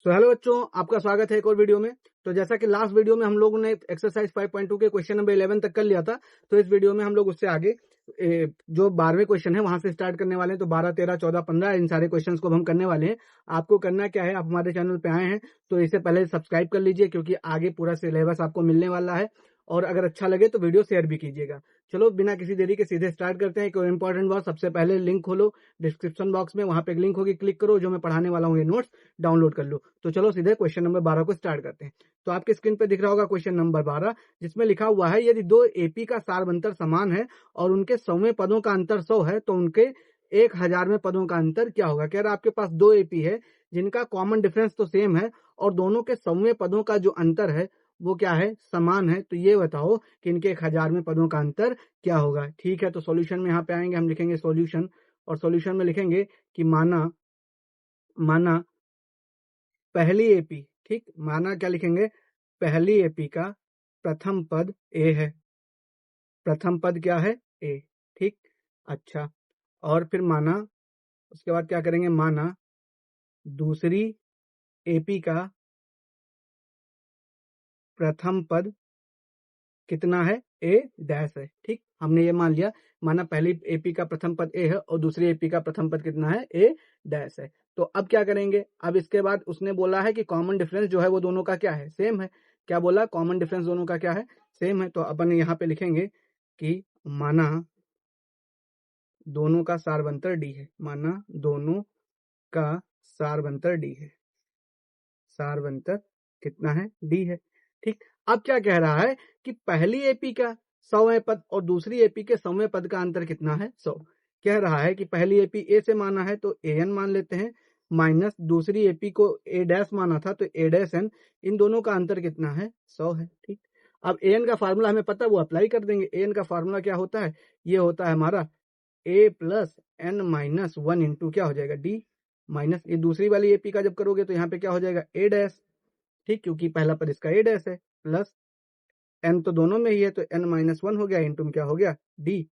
Hello बच्चों, आपका स्वागत है एक और वीडियो में। तो जैसा कि लास्ट वीडियो में हम लोगों ने एक्सरसाइज 5.2 के क्वेश्चन नंबर 11 तक कर लिया था, तो इस वीडियो में हम लोग उससे आगे जो 12वें क्वेश्चन है वहां से स्टार्ट करने वाले हैं। तो 12, 13, 14, 15 इन सारे क्वेश्चंस को हम करने वाले हैं। आपको करना क्या है, आप हमारे चैनल पे आए हैं तो इसे पहले सब्सक्राइब कर लीजिए, क्योंकि आगे पूरा सिलेबस आपको मिलने वाला है। और अगर अच्छा लगे तो वीडियो शेयर भी कीजिएगा। चलो बिना किसी देरी के सीधे स्टार्ट करते हैं। कोई इंपॉर्टेंट बात, सबसे पहले लिंक खोलो डिस्क्रिप्शन बॉक्स में, वहां पे एक लिंक होगी, क्लिक करो, जो मैं पढ़ाने वाला हूँ ये नोट्स डाउनलोड कर लो। तो चलो सीधे क्वेश्चन नंबर 12 को स्टार्ट करते हैं। तो आपके स्क्रीन पे दिख रहा होगा क्वेश्चन नंबर 12, जिसमें लिखा हुआ है यदि दो एपी का सारवंतर समान है और उनके 100वें पदों का अंतर 100 है तो उनके 1000वें पदों का अंतर क्या होगा। कह रहा आपके पास दो एपी है जिनका कॉमन डिफरेंस तो सेम है और दोनों के 100वें पदों का जो अंतर है वो क्या है, समान है। तो ये बताओ कि इनके 1000वें पदों का अंतर क्या होगा। ठीक है, तो सॉल्यूशन में यहाँ पे आएंगे, हम लिखेंगे सॉल्यूशन, और सॉल्यूशन में लिखेंगे कि माना पहली एपी, ठीक, माना क्या लिखेंगे, पहली एपी का प्रथम पद ए है। प्रथम पद क्या है, ए। ठीक, अच्छा, और फिर माना उसके बाद क्या करेंगे, माना दूसरी एपी का प्रथम पद कितना है, ए डैश है। ठीक, हमने ये मान लिया, माना पहली एपी का प्रथम पद ए है और दूसरी एपी का प्रथम पद कितना है, ए डैश है। तो अब क्या करेंगे, अब इसके बाद उसने बोला है कि कॉमन डिफरेंस जो है वो दोनों का क्या है, सेम है। क्या बोला, कॉमन डिफरेंस दोनों का क्या है, सेम है। तो अपन यहाँ पे लिखेंगे कि माना दोनों का सारवंतर डी है, माना दोनों का सारवंतर डी है, सारवंतर कितना है, डी है। ठीक, अब क्या कह रहा है कि पहली एपी का 100वें पद और दूसरी एपी के 100वें पद का अंतर कितना है, 100। कह रहा है कि पहली एपी ए से माना है तो ए एन मान लेते हैं, माइनस दूसरी एपी को ए डैश माना था तो ए डैश एन, इन दोनों का अंतर कितना है, 100 है। ठीक, अब ए एन का फार्मूला हमें पता है, वो अप्लाई कर देंगे। ए एन का फार्मूला क्या होता है, ये होता है हमारा ए प्लस एन माइनस 1 इंटू क्या हो जाएगा, डी, माइनस ये दूसरी वाली एपी का जब करोगे तो यहाँ पे क्या हो जाएगा, ए डैश। ठीक, क्योंकि पहला पद इसका ए डैश है, प्लस एन तो दोनों में ही है तो एन माइनस 1 हो गया, इंटू में क्या हो गया, डी,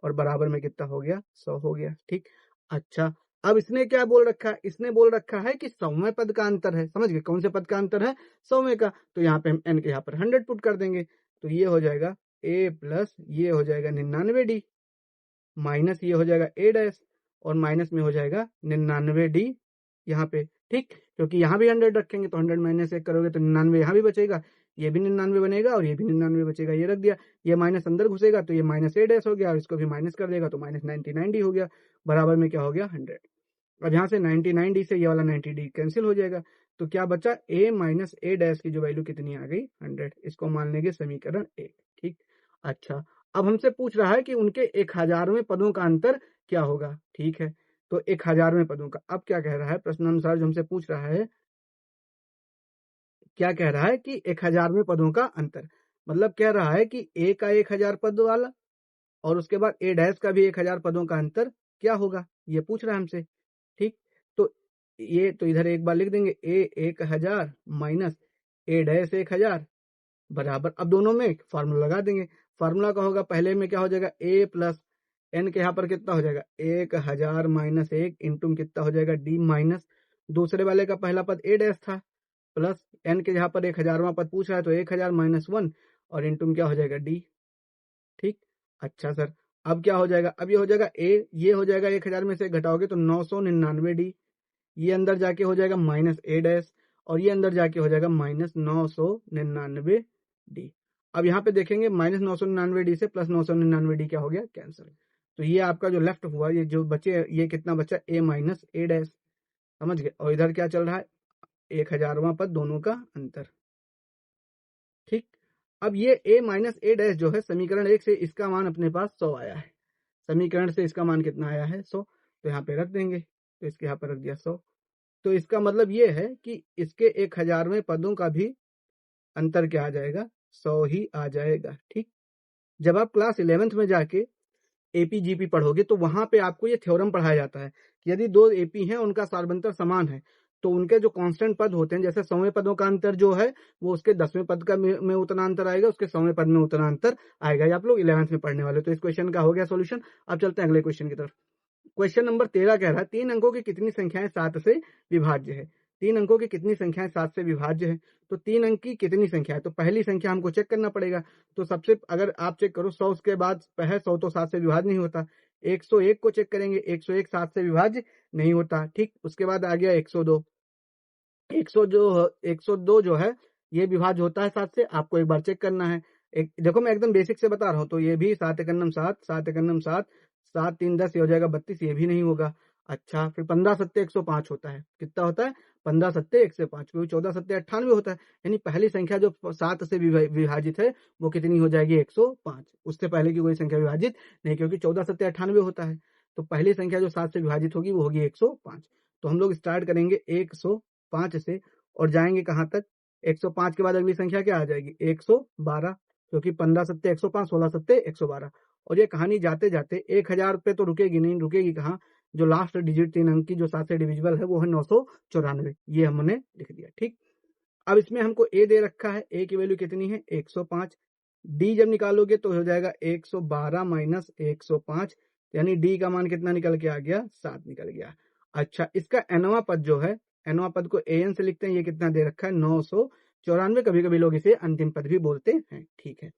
और बराबर में कितना हो गया, 100 हो गया। ठीक, अच्छा, अब इसने क्या बोल रखा है, इसने बोल रखा है कि 100वें पद का अंतर है। समझ गए, कौन से पद का अंतर है, 100वें का। तो यहाँ पे हम एन के यहाँ पर 100 पुट कर देंगे, तो ये हो जाएगा ए प्लस ये हो जाएगा 99 डी, माइनस ये हो जाएगा ए डैश, और माइनस में हो जाएगा 99 डी यहाँ पे। ठीक, क्योंकि यहाँ भी 100 रखेंगे तो 100 माइनस 1 करोगे तो 99 यहाँ भी बचेगा, ये भी 99 बनेगा और ये भी 99 बचेगा, ये रख दिया। ये माइनस अंदर घुसेगा तो ये माइनस ए डैश हो गया, और इसको भी माइनस कर देगा तो माइनस 99 डी हो गया, बराबर में क्या हो गया, 100। अब यहाँ से 99 डी से ये वाला 90 डी कैंसिल हो जाएगा, तो क्या बचा, ए माइनस ए डैश की जो वैल्यू कितनी आ गई, 100। इसको मान लेंगे समीकरण 1। ठीक, अच्छा, अब हमसे पूछ रहा है कि उनके 1000वें पदों का अंतर क्या होगा। ठीक है, तो 1000वें पदों का अब क्या कह रहा है, प्रश्नानुसार जो हमसे पूछ रहा है, क्या कह रहा है कि 1000वें पदों का अंतर, मतलब कह रहा है कि ए का 1000 पद वाला और उसके बाद ए डैश का भी 1000 पदों का अंतर क्या होगा, ये पूछ रहा है हमसे। ठीक, तो ये तो इधर एक बार लिख देंगे, ए 1000 माइनस ए डैश 1000 बराबर, अब दोनों में फार्मूला लगा देंगे। फार्मूला का होगा, पहले में क्या हो जाएगा, ए प्लस एन के यहाँ पर कितना हो जाएगा, 1000 माइनस 1 इंटू में कितना हो जाएगा, डी, माइनस दूसरे वाले का पहला पद ए डैश था, प्लस एन के यहाँ पर 1000वां पद पूछ रहा है तो 1000 माइनस 1 और इंटू में क्या हो जाएगा, डी। ठीक, अच्छा सर, अब क्या हो जाएगा, अब ये हो जाएगा ए, ये हो जाएगा 1000 में से घटाओगे तो 999 डी, ये अंदर जाके हो जाएगा माइनस ए डैश, और ये अंदर जाके हो जाएगा माइनस 999 डी। अब यहाँ पे देखेंगे माइनस 999 डी से प्लस 999 डी क्या हो गया, कैंसिल। तो ये आपका जो लेफ्ट हुआ, ये जो बचे, ये कितना बचा, ए माइनस ए डैश। समझ गए, और इधर क्या चल रहा है, 1000वां पद दोनों का अंतर। ठीक, अब ये ए माइनस ए डैश जो है समीकरण 1 से इसका मान अपने पास 100 आया है, समीकरण से इसका मान कितना आया है, 100। तो यहाँ पे रख देंगे, तो इसके यहाँ पर रख दिया 100। तो इसका मतलब ये है कि इसके 1000वें पदों का भी अंतर क्या आ जाएगा, 100 ही आ जाएगा। ठीक, जब आप क्लास 11th में जाके एपी जीपी पढ़ोगे तो वहां पे आपको ये थ्योरम पढ़ाया जाता है कि यदि दो एपी हैं उनका सारवंतर समान है तो उनके जो कांस्टेंट पद होते हैं, जैसे 100वें पदों का अंतर जो है वो उसके 10वें पद का में उतना अंतर आएगा, उसके 100वें पद में उतना अंतर आएगा। ये आप लोग 11th में पढ़ने वाले। तो इस क्वेश्चन का हो गया सोल्यूशन। अब चलते हैं अगले क्वेश्चन की तरफ। क्वेश्चन नंबर 13 कह रहा है 3 अंकों की कितनी संख्याएं 7 से विभाज्य है। 3 अंकों की कितनी संख्याएं 7 से विभाज्य है। तो 3 अंक की कितनी संख्या है, तो पहली संख्या हमको चेक करना पड़ेगा। तो सबसे अगर आप चेक करो 100 उसके बाद है 100 तो 7 से विभाज्य नहीं होता। 101 को चेक करेंगे, 101 7 से विभाज्य नहीं होता। ठीक, उसके बाद आ गया 102। 102 जो है ये विभाज्य होता है 7 से, आपको एक बार चेक करना है। एक देखो मैं एकदम बेसिक से बता रहा हूँ, तो ये भी 7 एकन्नम 7, 7 एकन्नम 7, 7 3 10, ये हो जाएगा 32, ये भी नहीं होगा। अच्छा, फिर 15 सत्ते 105 होता है। कितना होता है? 15 सत्ते 105, क्योंकि 14 सत्ते 98 होता है। यानी पहली संख्या जो 7 से विभाजित है वो कितनी हो जाएगी? 105। उससे पहले की कोई संख्या विभाजित नहीं, क्योंकि 14 सत्ते 98 होता है। तो पहली संख्या जो 7 से विभाजित होगी वो होगी 105। तो हम लोग स्टार्ट करेंगे 105 से और जाएंगे कहाँ तक? 105 के बाद अगली संख्या क्या आ जाएगी? 112, क्योंकि 15 सत्ते 105, 16 सत्ते 112। और ये कहानी जाते जाते 1000 पे तो रुकेगी नहीं, रुकेगी कहाँ? जो लास्ट डिजिट 3 अंक की जो 7 से डिविजिबल है वो है 994, ये हमने लिख दिया। ठीक, अब इसमें हमको ए दे रखा है, ए की वैल्यू कितनी है? 105। डी जब निकालोगे तो हो जाएगा 112 माइनस 105, यानी डी का मान कितना निकल के आ गया? 7 निकल गया। अच्छा, इसका एनवा पद जो है, एनवा पद को एन से लिखते हैं, ये कितना दे रखा है? 994। कभी कभी लोग इसे अंतिम पद भी बोलते हैं। ठीक है,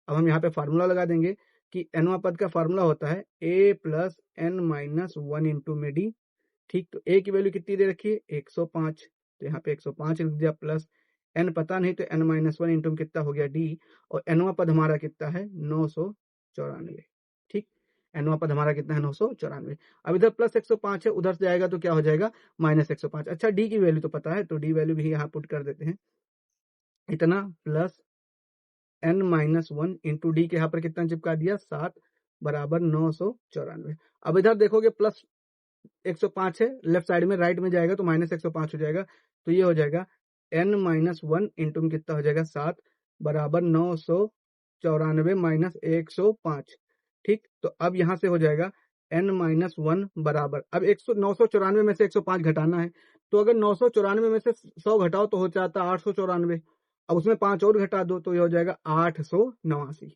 अब हम यहाँ पे फार्मूला लगा देंगे कि एनवा पद का फार्मूला होता है ए प्लस एन माइनस 1 इंटू में डी। ठीक, तो ए की वैल्यू कितनी दे रखी है? 105, तो यहाँ पे 105 लिख दिया, प्लस एन पता नहीं तो एन माइनस 1 इंटू कितना हो गया? डी। और एनवा पद हमारा कितना है? 994। ठीक, एनवा पद हमारा कितना है? 994। अब इधर प्लस 105 है, उधर से जाएगा तो क्या हो जाएगा? माइनस 105। अच्छा, डी की वैल्यू तो पता है, तो डी वैल्यू भी यहाँ पुट कर देते हैं, इतना plus N minus 1 into D के यहाँ पर कितना चिपका दिया? 7 बराबर 994। अब इधर देखोगे प्लस 105 है, लेफ्ट साइड में राइट में जाएगा तो माइनस 105 हो जाएगा। तो ये हो जाएगा n माइनस 1 इंटू में कितना हो जाएगा? 7 बराबर 994 माइनस 105। ठीक, तो अब यहां से हो जाएगा n माइनस 1 बराबर, अब 994 में से 105 घटाना है, तो अगर 994 में से 100 घटाओ तो हो जाता 894। अब उसमें 5 और घटा दो तो ये हो जाएगा 889।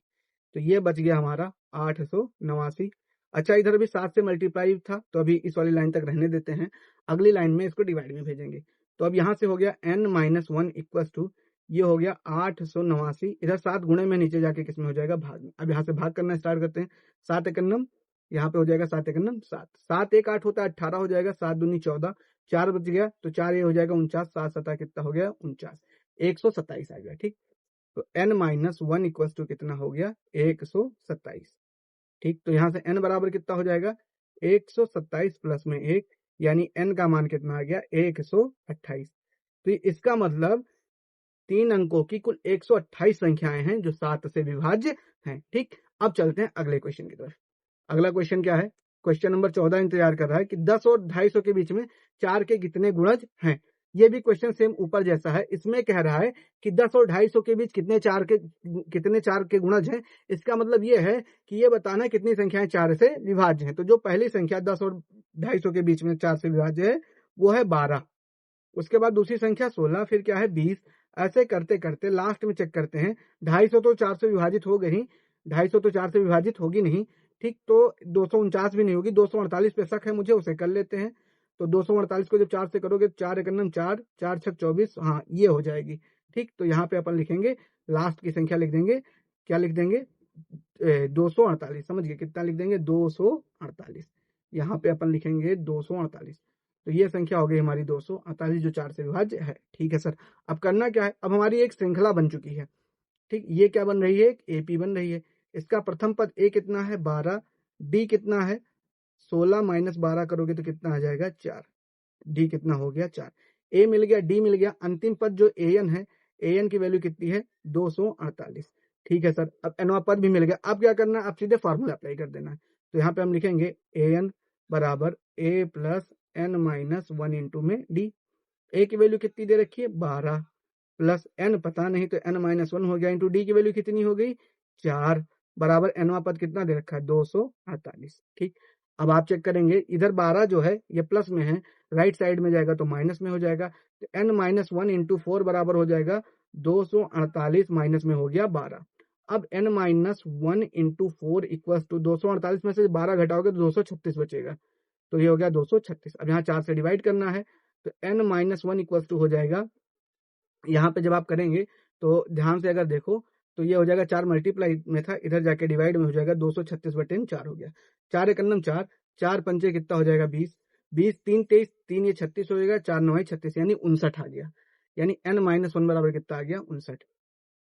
तो ये बच गया हमारा 889। अच्छा, इधर भी 7 से मल्टीप्लाई था, तो अभी इस वाली लाइन तक रहने देते हैं, अगली लाइन में इसको डिवाइड में भेजेंगे। तो अब यहाँ से हो गया n माइनस 1 इक्वल टू, ये हो गया 889। इधर 7 गुणे में नीचे जाके किसमें हो जाएगा? भाग में। अब यहाँ से भाग करना स्टार्ट करते हैं। 7 एकन्नम, यहाँ पे हो जाएगा 7 एकन्नम 7, 7 1 8 होता है, 18 हो जाएगा, 7 दूनी 14, 4 बच गया तो 4 ये हो जाएगा 49, 7 7 कितना हो गया? 49, 127 आ गया। ठीक, तो n माइनस 1 इक्वल टू कितना हो गया? 127। ठीक, तो यहां से n बराबर कितना हो जाएगा? 127 प्लस में 1, यानी n का मान कितना आ गया? 128। तो इसका मतलब 3 अंकों की कुल 128 संख्याएं हैं जो 7 से विभाज्य हैं। ठीक, अब चलते हैं अगले क्वेश्चन की तरफ। अगला क्वेश्चन क्या है? क्वेश्चन नंबर 14 इंतजार कर रहा है कि 10 और 250 के बीच में 4 के कितने गुणज हैं। ये भी क्वेश्चन सेम ऊपर जैसा है। इसमें कह रहा है कि 10 और 250 के बीच कितने 4 के गुणज हैं। इसका मतलब ये है कि ये बताना कितनी संख्याएं 4 से विभाज्य हैं। तो जो पहली संख्या 10 और 250 के बीच में 4 से विभाज्य है वो है 12, उसके बाद दूसरी संख्या 16, फिर क्या है? 20। ऐसे करते करते लास्ट में चेक करते हैं, 250 तो 4 से विभाजित हो गई नहीं, 250 तो 4 से विभाजित होगी नहीं। ठीक, तो 249 भी नहीं होगी, 248 पे शक है मुझे, उसे कर लेते हैं। तो 248 को जब 4 से करोगे, 4 एकन्नम 4, 4 छक 24, हाँ ये हो जाएगी। ठीक, तो यहाँ पे अपन लिखेंगे लास्ट की संख्या लिख देंगे, क्या लिख देंगे? 248। समझ गए? कितना लिख देंगे? 248। यहाँ पे अपन लिखेंगे 248। तो ये संख्या हो गई हमारी 248 जो 4 से विभाज्य है। ठीक है सर, अब करना क्या है? अब हमारी एक श्रृंखला बन चुकी है। ठीक, ये क्या बन रही है? एक एपी बन रही है। इसका प्रथम पद ए कितना है? 12, डी कितना है? 16 माइनस 12 करोगे तो कितना आ जाएगा? 4। डी कितना हो गया? 4। ए मिल गया, डी मिल गया, अंतिम पद जो एन है, एन की वैल्यू कितनी है? 248। ठीक है सर, अब एनवा पद भी मिल गया। अब क्या करना है? अब सीधे फार्मूला अप्लाई कर देना है। तो यहाँ पे हम लिखेंगे एन बराबर ए प्लस एन माइनस 1 इंटू में डी। ए की वैल्यू कितनी दे रखी है? 12, प्लस एन पता नहीं तो एन माइनस 1 हो गया, इंटू डी की वैल्यू कितनी हो गई? 4 बराबर एनवा पद कितना दे रखा है? 248। ठीक, अब आप चेक करेंगे, इधर 12 जो है ये प्लस में है, राइट साइड में जाएगा तो माइनस में हो जाएगा। तो एन माइनस 1 इंटू 4 बराबर हो जाएगा 248, माइनस में हो गया 12। अब N minus 1 into 4 equal to 248 में से 12 घटाओगे तो 236 बचेगा, तो ये हो गया 236। अब यहाँ 4 से डिवाइड करना है, तो n-1 इक्वल टू हो जाएगा, यहाँ पे जब आप करेंगे तो ध्यान से अगर देखो तो ये हो जाएगा 4 मल्टीप्लाई में था, इधर जाके डिवाइड में हो जाएगा 236/4 हो गया। 4 एक अन्नम 4, 4 पंचे कितना हो जाएगा 20, 20 3 23, 3 ये 36 हो जाएगा, 4 9 36 यानी 59 आ गया। यानी n-1 बराबर कितना आ गया 59।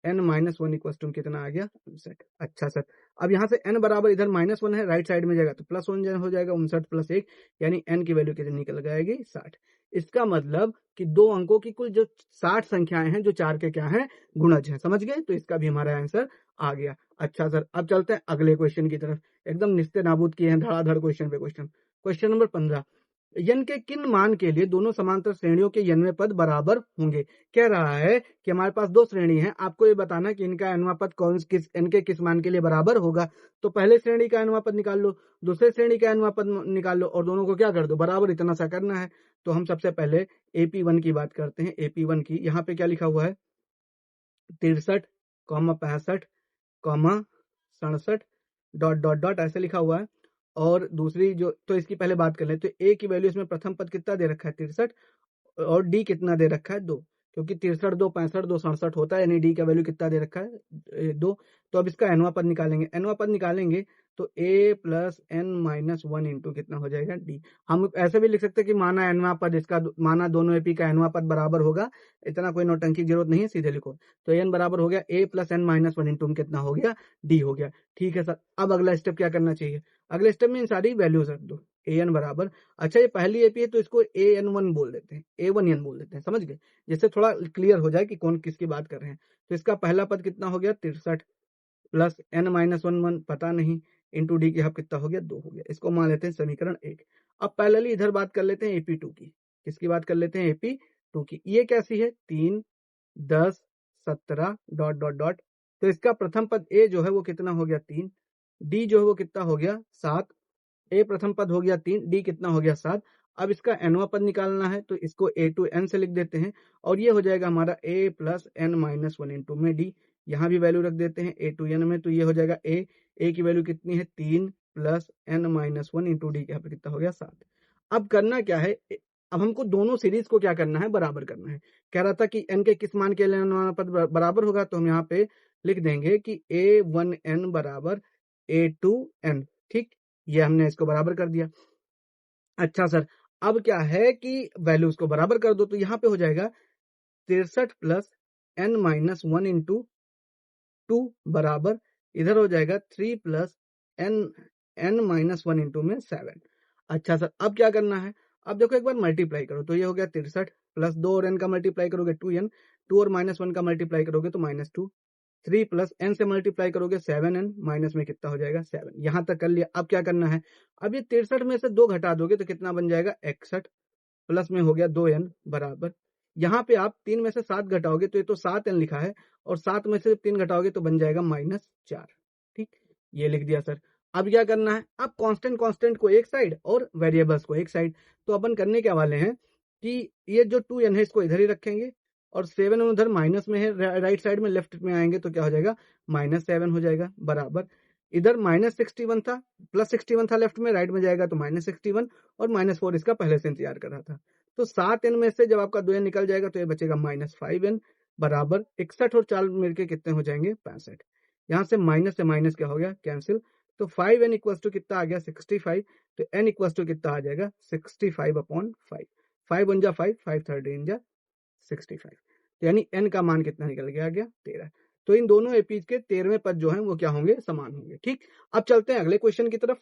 n-1 इक्वल टू कितना आ गया 59। अच्छा सर, अब यहाँ से n बराबर इधर -1 है, राइट साइड में जाएगा तो +1 हो जाएगा, 59 + 1 यानी n की वैल्यू कितनी निकल जाएगी 60। इसका मतलब कि दो अंकों की कुल जो 60 संख्याएं हैं जो 4 के क्या हैं गुणज हैं, समझ गए? तो इसका भी हमारा आंसर आ गया। अच्छा सर, अब चलते हैं अगले क्वेश्चन की तरफ। एकदम निस्ते नाबूद किए हैं धड़ाधड़ क्वेश्चन पे क्वेश्चन। क्वेश्चन नंबर 15, यन के किन मान के लिए दोनों समांतर श्रेणियों के यन्मय पद बराबर होंगे? कह रहा है कि हमारे पास दो श्रेणी है, आपको ये बताना कि इनका यन्मय पद कौन किस n के किस मान के लिए बराबर होगा। तो पहले श्रेणी का यन्मय पद निकाल लो, दूसरे श्रेणी का यन्मय पद निकाल लो और दोनों को क्या कर दो बराबर, इतना सा करना है। तो हम सबसे पहले AP1 की बात करते हैं। AP1 की यहाँ पे क्या लिखा हुआ है 63, 65, 67 डॉट ऐसे लिखा हुआ है। और दूसरी जो, तो इसकी पहले बात कर लें तो ए की वैल्यू इसमें प्रथम पद कितना दे रखा है 63 और डी कितना दे रखा है 2, क्योंकि 63 2 65 2 67 होता है, यानी डी का वैल्यू कितना दे रखा है 2। तो अब इसका एनवा पद निकालेंगे, एनवा पद निकालेंगे तो a + n-1 इंटू कितना हो जाएगा डी। हम ऐसे भी लिख सकते हैं कि माना एनवा पद इसका, माना दोनों एपी का एनवा पद बराबर होगा, इतना कोई नौटंकी की जरूरत नहीं है, सीधे लिखो। तो n बराबर हो गया a + n-1 इंटू कितना हो गया डी हो गया। ठीक है सर, अब अगला स्टेप क्या करना चाहिए? अगले स्टेप में इन सारी वैल्यूज रख दो। an बराबर, अच्छा ये पहली एपी है तो इसको an1 बोल देते हैं, a1n बोल देते हैं, समझ गए? जिससे थोड़ा क्लियर हो जाए कि कौन किसकी बात कर रहे हैं। तो इसका पहला पद कितना हो गया 63 प्लस n-1 पता नहीं इंटू डी की कितना हो गया 2 हो गया। इसको मान लेते हैं समीकरण 1। अब पैरेलली इधर बात कर लेते हैं AP2 की। किसकी बात कर लेते हैं AP2 की। ये कैसी है 3 10 17 डॉट। तो इसका प्रथम पद ए जो है वो कितना हो गया 3, डी जो है वो कितना हो गया 7। ए प्रथम पद हो गया 3, डी कितना हो गया 7। अब इसका nवा पद निकालना है तो इसको a2n से लिख देते हैं और ये हो जाएगा हमारा a + n-1 इंटू में डी। यहाँ भी वैल्यू रख देते हैं a2n में, तो ये हो जाएगा a की वैल्यू कितनी है 3 + n-1 इंटू डी, यहाँ पे कितना हो गया 7। अब करना क्या है, अब हमको दोनों सीरीज को क्या करना है बराबर करना है। कह रहा था कि n के किस मान के लिए n पद बराबर होगा, तो हम यहाँ पे लिख देंगे कि a1n बराबर a2n। ठीक, ये हमने इसको बराबर कर दिया। अच्छा सर, अब क्या है कि वैल्यूज को बराबर कर दो, तो यहाँ पे हो जाएगा 63 + n-1 इंटू 2 बराबर, इधर हो जाएगा 3 + n-1 इंटू में 7। अच्छा सर, अब क्या करना है, अब देखो एक बार मल्टीप्लाई करो तो ये हो गया 63 प्लस 2 और n का मल्टीप्लाई करोगे 2n, 2 और -1 का मल्टीप्लाई करोगे तो -2, 3 + n से मल्टीप्लाई करोगे 7n, माइनस में कितना हो जाएगा 7। यहां तक कर लिया। अब क्या करना है, अब ये 63 में से 2 घटा दोगे तो कितना बन जाएगा 61, प्लस में हो गया 2n बराबर, यहाँ पे आप 3 में से 7 घटाओगे तो ये तो 7n लिखा है और 7 में से 3 घटाओगे तो बन जाएगा -4। ठीक, ये लिख दिया सर। अब क्या करना है, अब कांस्टेंट को एक साइड और वेरिएबल्स को एक साइड। तो अपन करने क्या वाले हैं कि ये जो 2n है इसको इधर ही रखेंगे और 7 उधर माइनस में है, राइट साइड में लेफ्ट में आएंगे तो क्या हो जाएगा -7 हो जाएगा बराबर, इधर -61 था, +61 था लेफ्ट में, राइट में जाएगा तो -61 और -4 इसका पहले से इंतजार कर रहा था। तो 7n में से जब आपका 2n निकल जाएगा तो ये बचेगा -5n बराबर 61 और 4 मिलके कितने हो जाएंगे 65। यहाँ से माइनस क्या हो गया कैंसिल, तो 5n इक्वल टू कितना आ गया 65। तो n इक्वल टू कितना आ जाएगा 65/5, 5 1 जा 5, 5 13 जा 65। तो यानी n का मान कितना निकल गया 13। तो इन दोनों एपीज के 13वें पद जो हैं वो क्या होंगे समान होंगे। ठीक, अब चलते हैं अगले क्वेश्चन की तरफ।